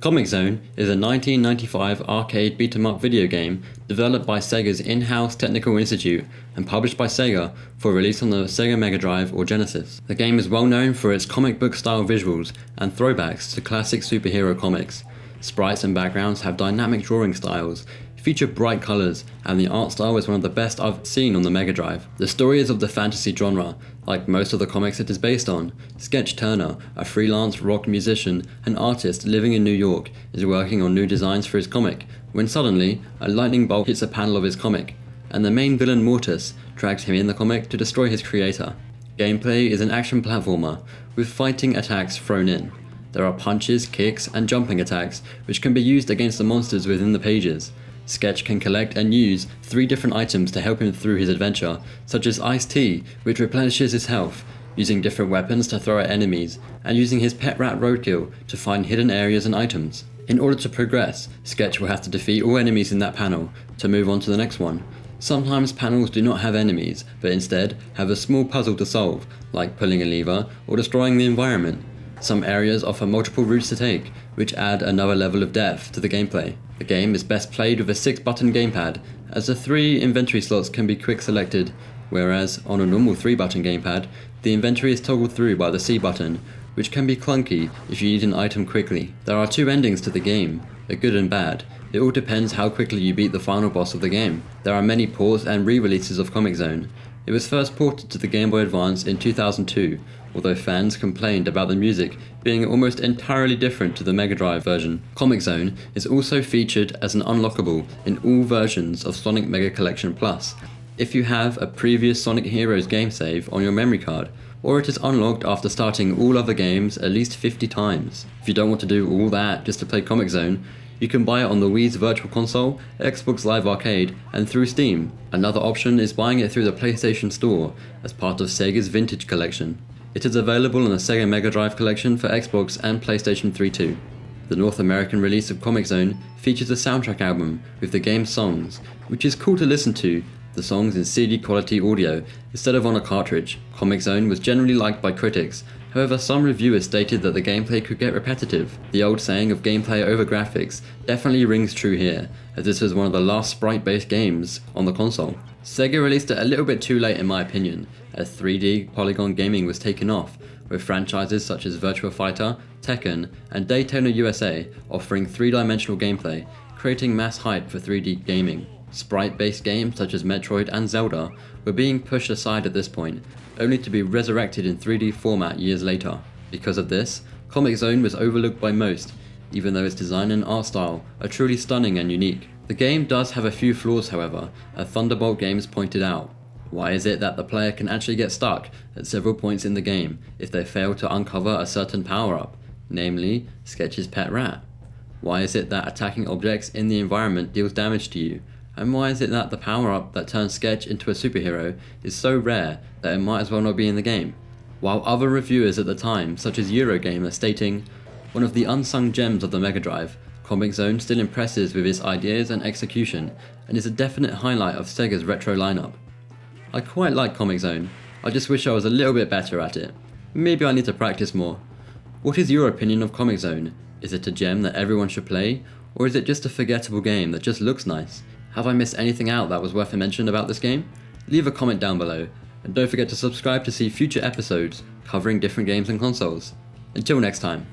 Comix Zone is a 1995 arcade beat-em-up video game developed by Sega's in-house technical institute and published by Sega for release on the Sega Mega Drive or Genesis. The game is well known for its comic book style visuals and throwbacks to classic superhero comics. Sprites and backgrounds have dynamic drawing styles, feature bright colours, and the art style is one of the best I've seen on the Mega Drive. The story is of the fantasy genre, like most of the comics it is based on. Sketch Turner, a freelance rock musician and artist living in New York, is working on new designs for his comic, when suddenly a lightning bolt hits a panel of his comic, and the main villain Mortis drags him in the comic to destroy his creator. Gameplay is an action platformer, with fighting attacks thrown in. There are punches, kicks, and jumping attacks, which can be used against the monsters within the pages. Sketch can collect and use 3 different items to help him through his adventure, such as iced tea, which replenishes his health, using different weapons to throw at enemies, and using his pet rat Roadkill to find hidden areas and items. In order to progress, Sketch will have to defeat all enemies in that panel to move on to the next one. Sometimes panels do not have enemies, but instead have a small puzzle to solve, like pulling a lever or destroying the environment. Some areas offer multiple routes to take, which add another level of depth to the gameplay. The game is best played with a 6-button gamepad, as the 3 inventory slots can be quick selected, whereas on a normal 3-button gamepad, the inventory is toggled through by the C button, which can be clunky if you need an item quickly. There are 2 endings to the game, the good and bad. It all depends how quickly you beat the final boss of the game. There are many ports and re-releases of Comix Zone. It was first ported to the Game Boy Advance in 2002, although fans complained about the music being almost entirely different to the Mega Drive version. Comix Zone is also featured as an unlockable in all versions of Sonic Mega Collection Plus, if you have a previous Sonic Heroes game save on your memory card, or it is unlocked after starting all other games at least 50 times. If you don't want to do all that just to play Comix Zone, you can buy it on the Wii's Virtual Console, Xbox Live Arcade, and through Steam. Another option is buying it through the PlayStation Store as part of Sega's Vintage Collection. It is available in the Sega Mega Drive collection for Xbox and PlayStation 3 too. The North American release of Comix Zone features a soundtrack album with the game's songs, which is cool to listen to, the songs in CD quality audio instead of on a cartridge. Comix Zone was generally liked by critics, however some reviewers stated that the gameplay could get repetitive. The old saying of gameplay over graphics definitely rings true here, as this was one of the last sprite-based games on the console. Sega released it a little bit too late in my opinion, as 3D polygon gaming was taken off, with franchises such as Virtua Fighter, Tekken, and Daytona USA offering 3-dimensional gameplay, creating mass hype for 3D gaming. Sprite-based games such as Metroid and Zelda were being pushed aside at this point, only to be resurrected in 3D format years later. Because of this, Comix Zone was overlooked by most, even though its design and art style are truly stunning and unique. The game does have a few flaws however, as Thunderbolt Games pointed out. Why is it that the player can actually get stuck at several points in the game if they fail to uncover a certain power-up, namely Sketch's pet rat? Why is it that attacking objects in the environment deals damage to you? And why is it that the power-up that turns Sketch into a superhero is so rare that it might as well not be in the game? While other reviewers at the time, such as Eurogamer, stating, "One of the unsung gems of the Mega Drive, Comix Zone still impresses with its ideas and execution, and is a definite highlight of Sega's retro lineup." I quite like Comix Zone, I just wish I was a little bit better at it. Maybe I need to practice more. What is your opinion of Comix Zone? Is it a gem that everyone should play, or is it just a forgettable game that just looks nice? Have I missed anything out that was worth a mention about this game? Leave a comment down below, and don't forget to subscribe to see future episodes covering different games and consoles. Until next time.